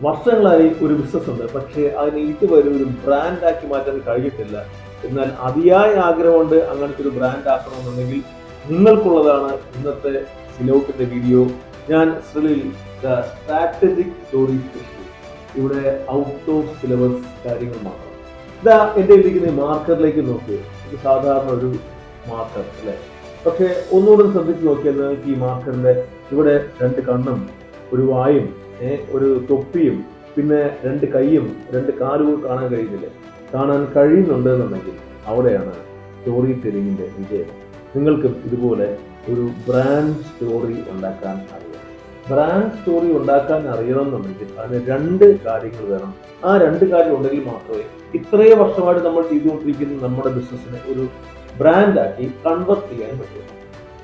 വർഷങ്ങളായി ഒരു ബിസിനസ് ഉണ്ട്, പക്ഷേ അതിനെ ഇതുവരെ ഒരു ബ്രാൻഡാക്കി മാറ്റാൻ കഴിഞ്ഞിട്ടില്ല. എന്നാൽ അതിയായ ആഗ്രഹമുണ്ട് അങ്ങനത്തെ ഒരു ബ്രാൻഡ് ആക്കണമെന്നുണ്ടെങ്കിൽ നിങ്ങൾക്കുള്ളതാണ് ഇന്നത്തെ സിലോക്കിന്റെ വീഡിയോ. ഞാൻ Shri the strategic story specialist. ഇവിടെ ഔട്ട് ഓഫ് സിലബസ് കാര്യങ്ങൾ മാത്രം. ഇതാ എൻ്റെ ഇരിക്കുന്ന മാർക്കറിലേക്ക് നോക്കുക. ഇത് സാധാരണ ഒരു മാർക്കർ അല്ലേ? പക്ഷെ ഒന്നുകൂടെ ശ്രദ്ധിച്ച് നോക്കിയാൽ നിങ്ങൾക്ക് ഈ മാർക്കറിന്റെ ഇവിടെ 2 കണ്ണും ഒരു വായും ഒരു തൊപ്പിയും പിന്നെ 2 കൈയും 2 കാലുകൾ കാണാൻ കഴിയുന്നില്ലേ? കാണാൻ കഴിയുന്നുണ്ട് എന്നുണ്ടെങ്കിൽ അവിടെയാണ് സ്റ്റോറി ടെല്ലിങ്ങിന്റെ വിജയം. നിങ്ങൾക്കും ഇതുപോലെ ഒരു ബ്രാൻഡ് സ്റ്റോറി ഉണ്ടാക്കാൻ അറിയാം. ബ്രാൻഡ് സ്റ്റോറി ഉണ്ടാക്കാൻ അറിയണമെന്നുണ്ടെങ്കിൽ അതിന് 2 കാര്യങ്ങൾ വേണം. ആ 2 കാര്യം ഉണ്ടെങ്കിൽ മാത്രമേ ഇത്രയും വർഷമായിട്ട് നമ്മൾ ചെയ്തുകൊണ്ടിരിക്കുന്ന നമ്മുടെ ബിസിനസ്സിനെ ഒരു ബ്രാൻഡാക്കി കൺവെർട്ട് ചെയ്യാൻ പറ്റും.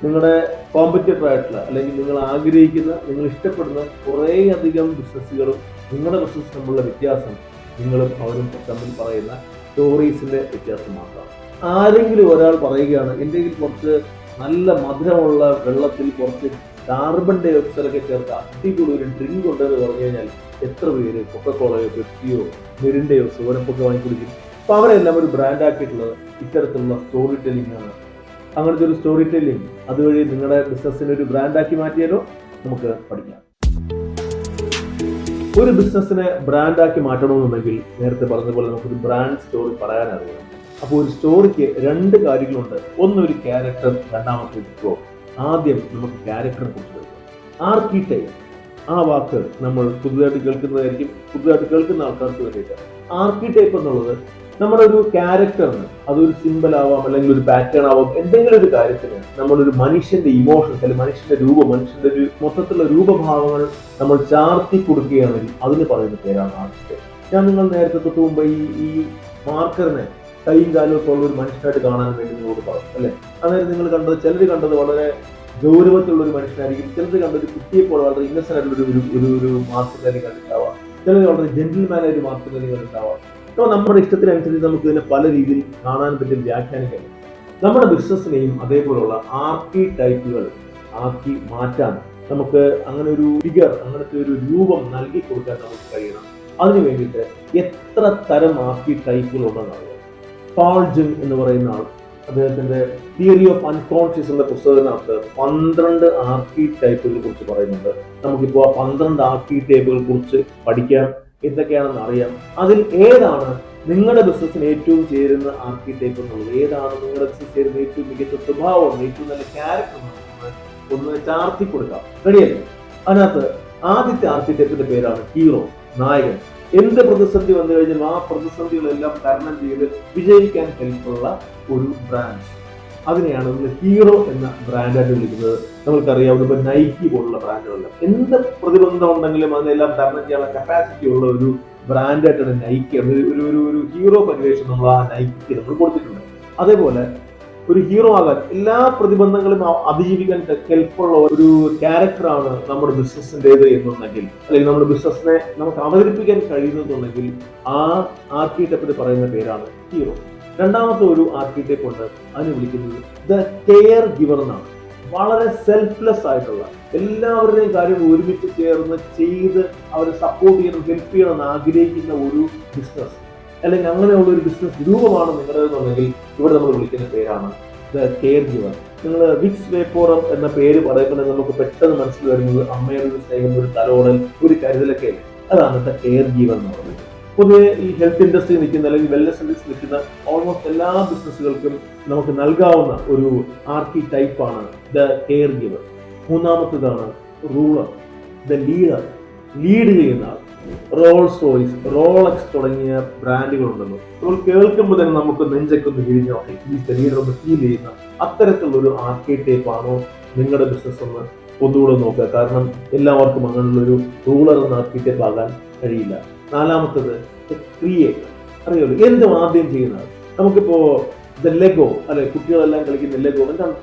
നിങ്ങളുടെ കോമ്പറ്റീറ്റർ ആയിട്ടുള്ള അല്ലെങ്കിൽ നിങ്ങൾ ആഗ്രഹിക്കുന്ന നിങ്ങൾ ഇഷ്ടപ്പെടുന്ന കുറേയധികം ബിസിനസ്സുകളും നിങ്ങളുടെ ബിസിനസ് തമ്മിലുള്ള വ്യത്യാസം നിങ്ങളും അവരും തമ്മിൽ പറയുന്ന സ്റ്റോറീസിന്റെ വ്യത്യാസം മാത്രമാണ്. ആരെങ്കിലും ഒരാൾ പറയുകയാണ് എൻ്റെ കയ്യിൽ കുറച്ച് നല്ല മധുരമുള്ള വെള്ളത്തിൽ കുറച്ച് കാർബൺ ഡൈ ഓക്സൈഡൊക്കെ ചേർത്ത് അടിപൊളി ഒരു ഡ്രിങ്ക് ഉണ്ടെന്ന് പറഞ്ഞു കഴിഞ്ഞാൽ എത്ര പേര് കൊക്കക്കോളയോ പെപ്സിയോ മിറിൻഡയോ സോനപ്പൊക്കെ വാങ്ങിക്കുടിക്കും? അപ്പോൾ അവരെല്ലാം ഒരു ബ്രാൻഡ് ആക്കിയിട്ടുള്ളത് ഇത്തരത്തിലുള്ള സ്റ്റോറി ടെല്ലിംഗ് ആണ്. അങ്ങനത്തെ ഒരു സ്റ്റോറി ടെല്ലിംഗ് അതുവഴി നിങ്ങളുടെ ബിസിനസ്സിനെ ഒരു ബ്രാൻഡാക്കി മാറ്റിയാലോ? നമുക്ക് പഠിക്കാം. ഒരു ബിസിനസ്സിനെ ബ്രാൻഡാക്കി മാറ്റണമെന്നുണ്ടെങ്കിൽ നേരത്തെ പറഞ്ഞതുപോലെ നമുക്കൊരു ബ്രാൻഡ് സ്റ്റോറി പറയാനറിയണം. അപ്പോൾ ഒരു സ്റ്റോറിക്ക് 2 കാര്യങ്ങളുണ്ട്. ഒന്ന് ഒരു ക്യാരക്ടർ, രണ്ടാമത്തെ ഫ്ലോ. ആദ്യം നമുക്ക് ക്യാരക്ടറിനെ കുറിച്ച് പഠിക്കാം. ആർക്കിടൈപ്പ്, ആ വാക്ക് നമ്മൾ പുതുതായിട്ട് കേൾക്കുന്നതായിരിക്കും. പുതുതായിട്ട് കേൾക്കുന്ന ആൾക്കാർക്ക് വേണ്ടിയിട്ട് ആർക്കിടൈപ്പ് എന്നുള്ളത് നമ്മുടെ ഒരു ക്യാരക്ടറിന് അതൊരു സിമ്പിൾ ആവാം, അല്ലെങ്കിൽ ഒരു പാറ്റേൺ ആവാം. എന്തെങ്കിലും ഒരു കാര്യത്തിന് നമ്മളൊരു മനുഷ്യന്റെ ഇമോഷൻസ് അല്ലെങ്കിൽ മനുഷ്യന്റെ രൂപം, മനുഷ്യന്റെ ഒരു മൊത്തത്തിലുള്ള രൂപഭാവങ്ങൾ നമ്മൾ ചാർത്തി കൊടുക്കുകയാണെങ്കിൽ അതിന് പറയുന്ന പേരാണ് ആർക്കിടൈപ്പ്. ഞാൻ നിങ്ങൾ നേരത്തെ തൊട്ട് മുമ്പ് ഈ മാർക്കറിനെ കൈയും കാലും ഒക്കെ ഉള്ള ഒരു മനുഷ്യനായിട്ട് കാണാൻ വേണ്ടി നിങ്ങളോട് പറഞ്ഞു അല്ലെ? അന്നേരം നിങ്ങൾ കണ്ടത്, ചിലർ കണ്ടത് വളരെ ഗൗരവത്തിലുള്ള ഒരു മനുഷ്യനായിരിക്കും, ചിലർ കണ്ടത് കുട്ടിയെ പോലെ വളരെ ഇന്നസെന്റ് ആയിട്ടുള്ള ഒരു മാർക്കറിനെ കണ്ടിട്ടാവാം, ചിലർ വളരെ ജെന്റിൽമാൻ ആയ ഒരു മാർക്കറിനെ കണ്ടിട്ടാവാം. അപ്പോൾ നമ്മുടെ ഇഷ്ടത്തിനനുസരിച്ച് നമുക്ക് ഇതിനെ പല രീതിയിൽ കാണാൻ പറ്റും, വ്യാഖ്യാനിക്കാൻ പറ്റും. നമ്മുടെ ബിസിനസ്സിനെയും അതേപോലുള്ള ടൈപ്പുകൾ ആക്കി മാറ്റാൻ നമുക്ക് അങ്ങനെ ഒരു ഫിഗർ, അങ്ങനത്തെ ഒരു രൂപം നൽകി കൊടുക്കാൻ നമുക്ക് കഴിയണം. അതിനു വേണ്ടിയിട്ട് എത്ര തരം ടൈപ്പുകൾ ഉണ്ടെന്ന് അറിയാം. പോൾ ജങ് എന്ന് പറയുന്ന ആൾ അദ്ദേഹത്തിന്റെ തിയറി ഓഫ് അൺകോൺഷ്യസ് എന്ന പുസ്തകത്തിനകത്ത് 12 ടൈപ്പുകളെ കുറിച്ച് പറയുന്നുണ്ട്. നമുക്കിപ്പോൾ ആ 12 ടൈപ്പുകളെ കുറിച്ച് പഠിക്കാം, എന്തൊക്കെയാണെന്ന് അറിയാം. അതിൽ ഏതാണ് നിങ്ങളുടെ ബിസിനസ്സിന് ഏറ്റവും ചേരുന്ന ടൈപ്പ് എന്നുള്ളത്, ഏതാണ് നിങ്ങളുടെ ബിസിനസ് ചേരുന്ന ഏറ്റവും മികച്ച സ്വഭാവം, ഏറ്റവും നല്ല ക്യാരക്ടർ ഒന്ന് ചാർത്തി കൊടുക്കാം. റെഡിയല്ലേ? അതിനകത്ത് ആദ്യത്തെ ടൈപ്പിന്റെ പേരാണ് ഹീറോ, നായകൻ. എന്ത് പ്രതിസന്ധി വന്നു കഴിഞ്ഞാൽ ആ പ്രതിസന്ധികളെല്ലാം തരണം ചെയ്ത് വിജയിക്കാൻ ഹെൽപ്പുള്ള ഒരു ബ്രാൻഡ്, അതിനെയാണ് നമ്മൾ ഹീറോ എന്ന ബ്രാൻഡായിട്ട് വിളിക്കുന്നത്. നമ്മൾക്കറിയാവുന്ന ഇപ്പൊ നൈക്കി പോലുള്ള ബ്രാൻഡുകളെല്ലാം എന്ത് പ്രതിബന്ധം ഉണ്ടെങ്കിലും അതിനെല്ലാം തരണം ചെയ്യാനുള്ള കപ്പാസിറ്റി ഉള്ള ഒരു ബ്രാൻഡായിട്ടാണ് നൈക്കി. ഒരു ഹീറോ പരിവേഷം നമ്മൾ ആ നൈക്കിക്ക് നമ്മൾ കൊടുത്തിട്ടുണ്ട്. അതേപോലെ ഒരു ഹീറോ ആകാൻ എല്ലാ പ്രതിബന്ധങ്ങളും അതിജീവിക്കാൻ ഹെൽപ്പുള്ള ഒരു ക്യാരക്ടറാണ് നമ്മുടെ ബിസിനസ്സിൻ്റെത് എന്നുണ്ടെങ്കിൽ, അല്ലെങ്കിൽ നമ്മുടെ ബിസിനസ്സിനെ നമുക്ക് അവതരിപ്പിക്കാൻ കഴിയുന്നുണ്ടെങ്കിൽ ആ ടൈപ്പിന് പറയുന്ന പേരാണ് ഹീറോ. രണ്ടാമത്തെ ഒരു ടൈപ്പ് ഉണ്ട്, അതിനെ വിളിക്കുന്നത് ദ കെയർ ഗിവർ എന്നാണ്. വളരെ സെൽഫ്ലെസ് ആയിട്ടുള്ള, എല്ലാവരുടെയും കാര്യം ഒരുമിച്ച് ചേർന്ന് ചെയ്ത് അവരെ സപ്പോർട്ട് ചെയ്യണം, ഹെൽപ്പ് ചെയ്യണം എന്ന് ആഗ്രഹിക്കുന്ന ഒരു ബിസിനസ്, അല്ലെങ്കിൽ അങ്ങനെയുള്ള ഒരു ബിസിനസ് രൂപമാണ് നിങ്ങളുടെതെന്നുണ്ടെങ്കിൽ ഇവിടെ നമ്മൾ വിളിക്കുന്ന പേരാണ് ദ കെയർ ഗിവർ. നിങ്ങൾ വിക്സ് വേപ്പോറം എന്ന പേര് പറയുമ്പോൾ നമുക്ക് പെട്ടെന്ന് മനസ്സിൽ വരുന്നത് അമ്മയുടെ ഒരു സ്നേഹം, ഒരു തലോടൽ, ഒരു കരുതലൊക്കെ. അതാണ് ദ കെയർ ഗിവർ എന്ന് പറയുന്നത്. പൊതുവെ ഈ ഹെൽത്ത് ഇൻഡസ്ട്രി നിൽക്കുന്ന അല്ലെങ്കിൽ വെൽനസ് ഇൻഡസ്ട്രി നിൽക്കുന്ന ഓൾമോസ്റ്റ് എല്ലാ ബിസിനസ്സുകൾക്കും നമുക്ക് നൽകാവുന്ന ഒരു ടൈപ്പാണ് ദ കെയർ ഗിവർ. മൂന്നാമത്തേതാണ് റൂളർ, ദ ലീഡർ, ലീഡ് ചെയ്യുന്ന ആൾ. റോൾസ് റോയ്സ്, റോളക്സ് തുടങ്ങിയ ബ്രാൻഡുകളുണ്ടല്ലോ, നമ്മൾ കേൾക്കുമ്പോൾ തന്നെ നമുക്ക് നെഞ്ചൊക്കെ വിരിഞ്ഞോ ലീഡർ ഒന്ന് ഫീൽ ചെയ്യുന്ന അത്തരത്തിലുള്ള ഒരു ടൈപ്പാണോ നിങ്ങളുടെ ബിസിനസ് എന്ന് ഒന്നുകൂടെ നോക്കുക. കാരണം എല്ലാവർക്കും അങ്ങനെയുള്ളൊരു റൂളർ എന്ന ടൈപ്പ് ആകാൻ കഴിയില്ല. നാലാമത്തത് ക്രിയേറ്റ്. അറിയാലോ എന്തും ആദ്യം ചെയ്യുന്നത്. നമുക്കിപ്പോ ലെഗോ അല്ലെ, കുട്ടികളെല്ലാം കളിക്കുന്ന ലെഗോ, എന്താണ്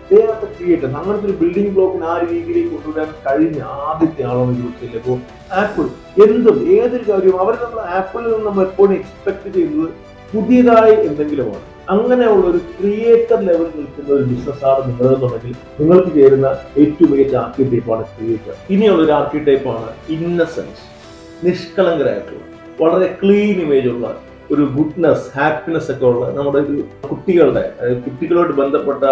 ക്രിയേറ്റർ. അങ്ങനത്തെ ഒരു ബിൽഡിംഗ് ബ്ലോക്കിന് ആ രീതിയിലേക്ക് കൊണ്ടുവരാൻ കഴിഞ്ഞ ആദ്യത്തെ ആളാണ് യൂസ് ലെഗോ. ആപ്പിൾ എന്തും ഏതൊരു കാര്യവും അവർ നമ്മൾ ആപ്പിളിൽ നിന്ന് നമ്മൾ എപ്പോഴും എക്സ്പെക്ട് ചെയ്യുന്നത് പുതിയതായി എന്തെങ്കിലുമാണ്. അങ്ങനെയുള്ള ഒരു ക്രിയേറ്റർ ലെവലിൽ നിൽക്കുന്ന ഒരു ബിസിനസ്സാണ് നിങ്ങളെന്നുണ്ടെങ്കിൽ നിങ്ങൾക്ക് ചേരുന്ന ഏറ്റവും മികച്ച ടൈപ്പാണ് ക്രിയേറ്റർ. ഇനിയുള്ള ഒരു ടൈപ്പാണ് ഇന്നസെൻസ്. നിഷ്കളങ്കരായിട്ടുള്ള വളരെ ക്ലീൻ ഇമേജ് ഉള്ള ഒരു ഗുഡ്നെസ് ഹാപ്പിനെസ് ഒക്കെ ഉള്ള നമ്മുടെ ഒരു കുട്ടികളോട് ബന്ധപ്പെട്ട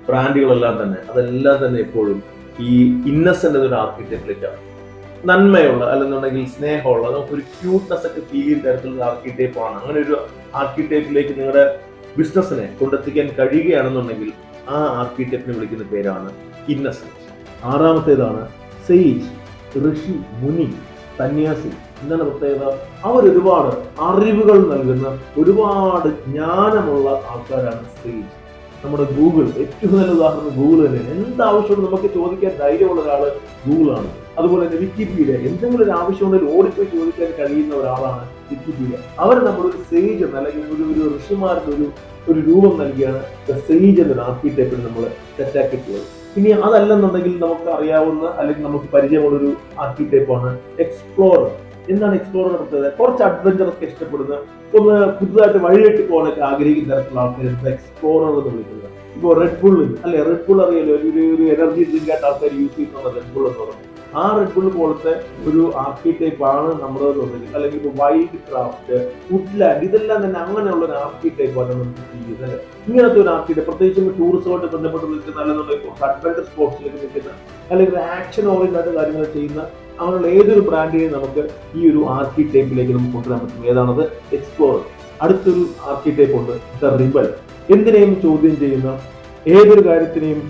ബ്രാൻഡുകളെല്ലാം തന്നെ അതെല്ലാം തന്നെ എപ്പോഴും ഈ ഇന്നസെന്റ് എന്നൊരു ആർക്കിടെക്റ്റിലേക്കാണ്. നന്മയുള്ള അല്ലെന്നുണ്ടെങ്കിൽ സ്നേഹമുള്ള നമുക്കൊരു ക്യൂട്ട്നെസ് ഒക്കെ ഫീൽ ചെയ്യുന്ന തരത്തിലുള്ള ആർക്കിടൈപ്പ് ആണ്. അങ്ങനെ ഒരു ആർക്കിടൈപ്പിലേക്ക് നിങ്ങളുടെ ബിസിനസ്സിനെ കൊണ്ടെത്തിക്കാൻ കഴിയുകയാണെന്നുണ്ടെങ്കിൽ ആ ആർക്കിടെക്റ്റിനെ വിളിക്കുന്ന പേരാണ് ഇന്നസെന്റ്. ആറാമത്തേതാണ് സെയ്ജ്, ഋഷി, മുനി, സന്യാസി. എന്താണ് പ്രത്യേകത? അവരൊരുപാട് അറിവുകൾ നൽകുന്ന ഒരുപാട് ജ്ഞാനമുള്ള ആൾക്കാരാണ് സെയ്ജ്. നമ്മുടെ ഗൂഗിൾ ഏറ്റവും നല്ല ഉദാഹരണം ഗൂഗിൾ തന്നെയാണ്. എന്താവശ്യമുണ്ട് നമുക്ക് ചോദിക്കാൻ ധൈര്യമുള്ള ഒരാള് ഗൂഗിളാണ്. അതുപോലെ തന്നെ വിക്കിപീഡിയ, എന്തെങ്കിലും ഒരു ആവശ്യമുണ്ടെങ്കിൽ ഓടിപ്പോയി ചോദിക്കാൻ കഴിയുന്ന ഒരാളാണ് വിക്കിപീഡിയ. അവർ നമ്മളൊരു സേജ് എന്ന അല്ലെങ്കിൽ ഒരു ഋഷിമാരുടെ ഒരു രൂപം നൽകിയാണ് സേജ് എന്നൊരു ആർക്കിടെക്റ്റിൽ നമ്മൾ സെറ്റാക്കിയിട്ടുള്ളത്. ഇനി അതല്ലെന്നുണ്ടെങ്കിൽ നമുക്ക് അറിയാവുന്ന അല്ലെങ്കിൽ നമുക്ക് പരിചയമുള്ളൊരു ആർക്കിടെക്റ്റാണ് എക്സ്പ്ലോറർ. എന്താണ് എക്സ്പ്ലോറർ പ്രത്യേകത? കുറച്ച് അഡ്വഞ്ചർ ഒക്കെ ഇഷ്ടപ്പെടുന്ന, ഒന്ന് പുതുതായിട്ട് വഴിയെട്ടി പോകാനൊക്കെ ആഗ്രഹിക്കുന്ന തരത്തിലുള്ള ആൾക്കാർ എക്സ്പ്ലോറർ എന്ന് വിളിക്കുന്നത്. ഇപ്പോൾ റെഡ് ബുള്ളിൽ അല്ലെ, റെഡ് ബുൾ അറിയാലോ, ഒരു എനർജി ഡ്രിങ്ക് ആയിട്ട് ആൾക്കാർ യൂസ് ചെയ്യുന്ന റെഡ് ബുൾ എന്ന് പറയുന്നത്. ആ റെഡ് ബുൾ പോലത്തെ ഒരു ആർക്കിടൈപ്പ് ആണ് നമ്മുടെ അല്ലെങ്കിൽ ഇപ്പോൾ വൈൽഡ് ക്രാഫ്റ്റ്, വുഡ്ലാൻഡ്, ഇതെല്ലാം തന്നെ അങ്ങനെയുള്ള ഒരു ആർക്കിടൈപ്പ് ആണ് നമുക്ക് ചെയ്യുന്നത്. ഇങ്ങനത്തെ ഒരു ആർക്കിടൈപ്പ് പ്രത്യേകിച്ചും ടൂറിസവുമായിട്ട് ബന്ധപ്പെട്ട് നിൽക്കുന്ന അല്ലെന്നുണ്ടെങ്കിൽ അഡ്വഞ്ചർ സ്പോർട്സിലേക്ക് നിൽക്കുന്ന അല്ലെങ്കിൽ ആക്ഷൻ ഓറിയന്റഡ് കാര്യങ്ങൾ ചെയ്യുന്ന അങ്ങനെയുള്ള ഏതൊരു ബ്രാൻഡിനെയും നമുക്ക് ഈ ഒരു ആർക്കിടൈപ്പിലേക്ക് നമുക്ക് കൊണ്ടുവരാൻ പറ്റും. ഏതാണത്? എക്സ്പ്ലോറർ. അടുത്തൊരു ആർക്കിടൈപ്പ് ഉണ്ട്, ദ റിബൽ. എന്തിനേയും ചോദ്യം ചെയ്യുന്ന, ഏതൊരു കാര്യത്തിനെയും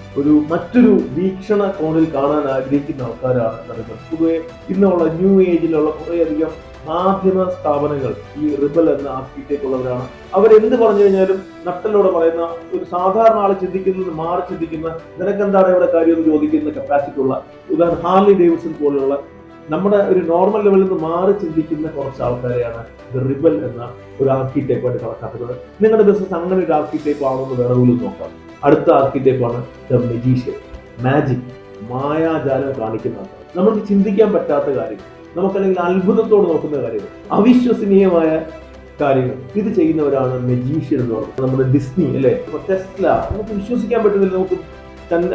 മറ്റൊരു വീക്ഷണ കോണിൽ കാണാൻ ആഗ്രഹിക്കുന്ന ആൾക്കാരാണ് റിബൽ. പൊതുവെ ഇന്നുള്ള ന്യൂ ഏജിലുള്ള കുറേയധികം മാധ്യമ സ്ഥാപനങ്ങൾ ഈ റിബൽ എന്ന ആർക്കിടൈപ്പ് ഉള്ളവരാണ്. അവരെന്ത് പറഞ്ഞു കഴിഞ്ഞാലും നട്ടലോടെ പറയുന്ന, ഒരു സാധാരണ ആൾ ചിന്തിക്കുന്നത് മാറി ചിന്തിക്കുന്ന, നിനക്കെന്താണ് ഇവിടെ കാര്യം എന്ന് ചോദിക്കുന്ന കപ്പാസിറ്റി ഉള്ള, ഉദാഹരണം ഹാർലി ഡേവിഡ്സൺ പോലെയുള്ള നമ്മുടെ ഒരു നോർമൽ ലെവലിൽ നിന്ന് മാറി ചിന്തിക്കുന്ന കുറച്ച് ആൾക്കാരെയാണ് റിബൽ എന്ന ഒരു ആർക്കിടൈപ്പായിട്ട് കണക്കാക്കുന്നത്. നിങ്ങളുടെ ബിസിനസ് അങ്ങനെ ഒരു ആർക്കിടൈപ്പ് ആണോ എന്ന് വേണമെങ്കിലും നോക്കാം. അടുത്ത ആർക്കിടൈപ്പാണ് ദ മജീഷ്യൻ. മാജിക്, മായാജാലം കാണിക്കുന്നത്, നമുക്ക് ചിന്തിക്കാൻ പറ്റാത്ത കാര്യങ്ങൾ, നമുക്കല്ലെങ്കിൽ അത്ഭുതത്തോട് നോക്കുന്ന കാര്യങ്ങൾ, അവിശ്വസനീയമായ കാര്യങ്ങൾ, ഇത് ചെയ്യുന്നവരാണ് മജീഷ്യൻ എന്ന് പറയുന്നത്. നമ്മുടെ ഡിസ്നി അല്ലെ, ടെസ്ല, നമുക്ക് വിശ്വസിക്കാൻ പറ്റുന്നില്ല. നമുക്ക്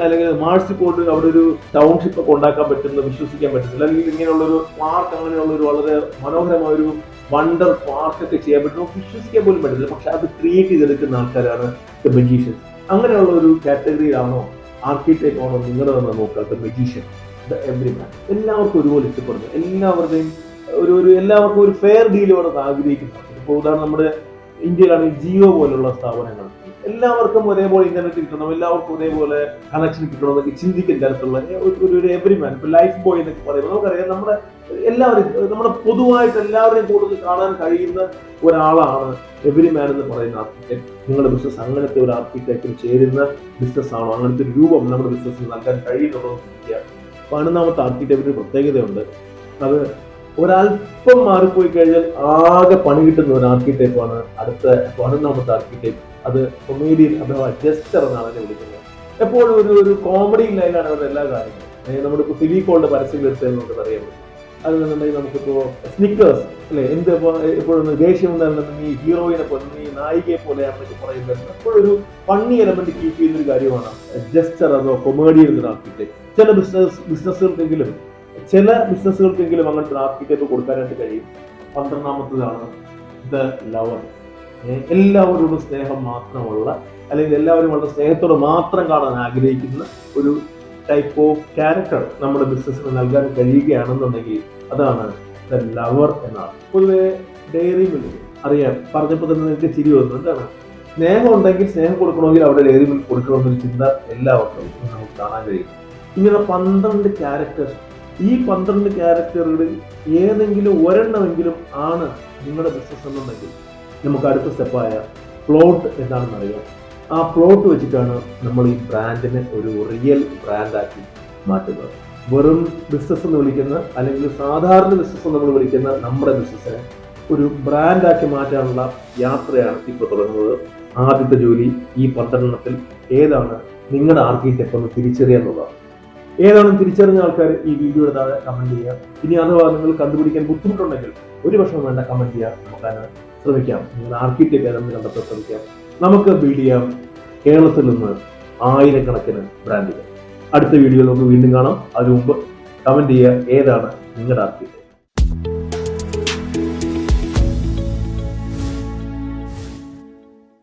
അല്ലെങ്കിൽ മാർസിൽ പോയിട്ട് അവിടെ ഒരു ടൗൺഷിപ്പ് ഒക്കെ ഉണ്ടാക്കാൻ പറ്റുന്നത് വിശ്വസിക്കാൻ പറ്റുന്നില്ല. അല്ലെങ്കിൽ ഇങ്ങനെയുള്ള ഒരു പാർക്ക്, അങ്ങനെയുള്ള ഒരു വളരെ മനോഹരമായ ഒരു വണ്ടർ പാർക്ക് ഒക്കെ ചെയ്യാൻ പറ്റും, നമുക്ക് വിശ്വസിക്കാൻ പോലും പറ്റുന്നില്ല. പക്ഷെ അത് ക്രിയേറ്റ് ചെയ്തെടുക്കുന്ന ആൾക്കാരാണ് ദ മജീഷ്യൻസ്. അങ്ങനെയുള്ള ഒരു കാറ്റഗറിയിലാണോ, ആർക്കിടൈപ്പ് ആണോ നിങ്ങളെന്ന് നോക്കുക. The magician, the everyman. എല്ലാവർക്കും ഒരുപോലെ ഇഷ്ടപ്പെടുന്നു, എല്ലാവരുടെയും എല്ലാവർക്കും ഒരു ഫെയർ ഡീൽ വേണമെന്ന് ആഗ്രഹിക്കുന്നു. ഇപ്പോൾ ഉദാഹരണം നമ്മുടെ ഇന്ത്യയിലാണെങ്കിൽ ജിയോ പോലുള്ള സ്ഥാപനങ്ങൾ, എല്ലാവർക്കും ഒരേപോലെ ഇന്റർനെറ്റ് കിട്ടണം, എല്ലാവർക്കും ഒരേപോലെ കണക്ഷൻ കിട്ടണം എന്നൊക്കെ ചിന്തിക്കുന്ന തരത്തിലുള്ള ഒരു എവരിമാൻ. ഇപ്പൊ ലൈഫ് ബോയ് എന്നൊക്കെ പറയുമ്പോൾ നമുക്കറിയാം, നമ്മുടെ പൊതുവായിട്ട് എല്ലാവരെയും കൂടുതൽ കാണാൻ കഴിയുന്ന ഒരാളാണ് എവരിമാൻ എന്ന് പറയുന്ന ആർക്കിടെക്ട്. നിങ്ങളുടെ ബിസിനസ് അങ്ങനത്തെ ഒരു ആർക്കിടെക്റ്റിൽ ചേരുന്ന ബിസിനസ് ആണോ, അങ്ങനത്തെ ഒരു രൂപം നമ്മുടെ ബിസിനസ്സിൽ നൽകാൻ കഴിയുന്നുണ്ടോ എന്ന് ചിന്തിക്കുക. 11ാമത്തെ ആർക്കിടെക്റ്റിന് പ്രത്യേകതയുണ്ട്. അത് ഒരല്പം മാറിപ്പോയി കഴിഞ്ഞാൽ ആകെ പണി കിട്ടുന്ന ഒരു ആർക്കിടൈപ്പാണ് അടുത്ത 11ാമത്തെ ആർക്കിടൈപ്പ്. അത് കൊമേഡിയൻ അഥവാ ജസ്റ്റർ എന്നാണ് അതിനെ വിളിക്കുന്നത്. എപ്പോഴും ഒരു കോമഡി ലൈനാണ് അവരുടെ എല്ലാ കാര്യങ്ങളും. നമ്മളിപ്പോൾ ഫിലിപ്പോളുടെ പരസ്യം എടുത്തത് നമുക്ക് അറിയാൻ പറ്റും. അതെന്നുണ്ടെങ്കിൽ നമുക്കിപ്പോ സ്നിക്കേഴ്സ് അല്ലെ, എപ്പോഴും ദേഷ്യം ഉണ്ടായിരുന്നെങ്കിൽ ഈ ഹീറോയിനെ പോലെ, ഈ നായികയെ പോലെയാണെന്നൊക്കെ പറയുന്നത് എപ്പോഴൊരു ഫണ്ണി എലമെന്റ് കീപ്പ് ചെയ്യുന്ന ഒരു കാര്യമാണ് ജസ്റ്റർ അതോ കൊമേഡിയൻ എന്നൊരു ആർക്കിടൈപ്പ്. ചില ബിസിനസ്സുകൾക്കെങ്കിലും അങ്ങനത്തെ ആർക്കിടൈപ്പ് കൊടുക്കാനായിട്ട് കഴിയും. 12ാമത്തേതാണ് ദ ലവർ. എല്ലാവരോടും സ്നേഹം മാത്രമുള്ള, അല്ലെങ്കിൽ എല്ലാവരും വളരെ സ്നേഹത്തോടെ മാത്രം കാണാൻ ആഗ്രഹിക്കുന്ന ഒരു ടൈപ്പ് ഓഫ് ക്യാരക്ടർ നമ്മുടെ ബിസിനസ്സിന് നൽകാൻ കഴിയുകയാണെന്നുണ്ടെങ്കിൽ അതാണ് ദ ലവർ എന്നാണ്. പൊതുവെ ഡയറി മിൽക്ക് അറിയാം, പറഞ്ഞപ്പോൾ തന്നെ നിങ്ങൾക്ക് ചിരി വന്നു. എന്താണ്? സ്നേഹം ഉണ്ടെങ്കിൽ സ്നേഹം കൊടുക്കണമെങ്കിൽ അവിടെ ഡയറി മിൽക്ക് കൊടുക്കണമെന്നൊരു ചിന്ത എല്ലാവർക്കും നമുക്ക് കാണാൻ കഴിയും. ഇങ്ങനെ 12 ക്യാരക്ടേഴ്സ്. ഈ 12 ക്യാരക്ടറുകളിൽ ഏതെങ്കിലും ഒരെണ്ണമെങ്കിലും ആണ് നിങ്ങളുടെ ബിസിനസ് എന്നുണ്ടെങ്കിൽ നമുക്ക് അടുത്ത സ്റ്റെപ്പായ പ്ലോട്ട് എന്താണെന്ന് അറിയാം. ആ പ്ലോട്ട് വെച്ചിട്ടാണ് നമ്മൾ ഈ ബ്രാൻഡിനെ ഒരു റിയൽ ബ്രാൻഡാക്കി മാറ്റുന്നത്. വെറും ബിസിനസ് എന്ന് വിളിക്കുന്ന, അല്ലെങ്കിൽ സാധാരണ ബിസിനസ് നമ്മൾ വിളിക്കുന്ന നമ്മുടെ ബിസിനസ്സിനെ ഒരു ബ്രാൻഡാക്കി മാറ്റാനുള്ള യാത്രയാണ് ഇപ്പോൾ തുടങ്ങുന്നത്. ആദ്യത്തെ ജോലി ഈ 12 ഏതാണ് നിങ്ങളുടെ ആർക്കിടെക്റ്റ് എന്ന് തിരിച്ചറിയാനുള്ളതാണ്. ഏതാണെന്ന് തിരിച്ചറിഞ്ഞ ആൾക്കാർ ഈ വീഡിയോയുടെ താഴെ കമന്റ് ചെയ്യുക. ഇനി അഥവാ നിങ്ങൾ കണ്ടുപിടിക്കാൻ ബുദ്ധിമുട്ടുണ്ടെങ്കിൽ ഒരു വർഷം വേണ്ട കമന്റ് ചെയ്യാൻ നോക്കാൻ ശ്രമിക്കാം. നിങ്ങൾ ആർക്കിടെക്റ്റ് ഏതാണെന്ന് കണ്ടെത്താൻ ശ്രമിക്കാം. നമുക്ക് ബിൽഡ് ചെയ്യാം കേരളത്തിൽ നിന്ന് ആയിരക്കണക്കിന് ബ്രാൻഡുകൾ. അടുത്ത വീഡിയോയിൽ നമുക്ക് വീണ്ടും കാണാം. അതിനു മുമ്പ് കമന്റ് ചെയ്യുക ഏതാണ് നിങ്ങളുടെ ആർക്കിടെക്റ്റ്.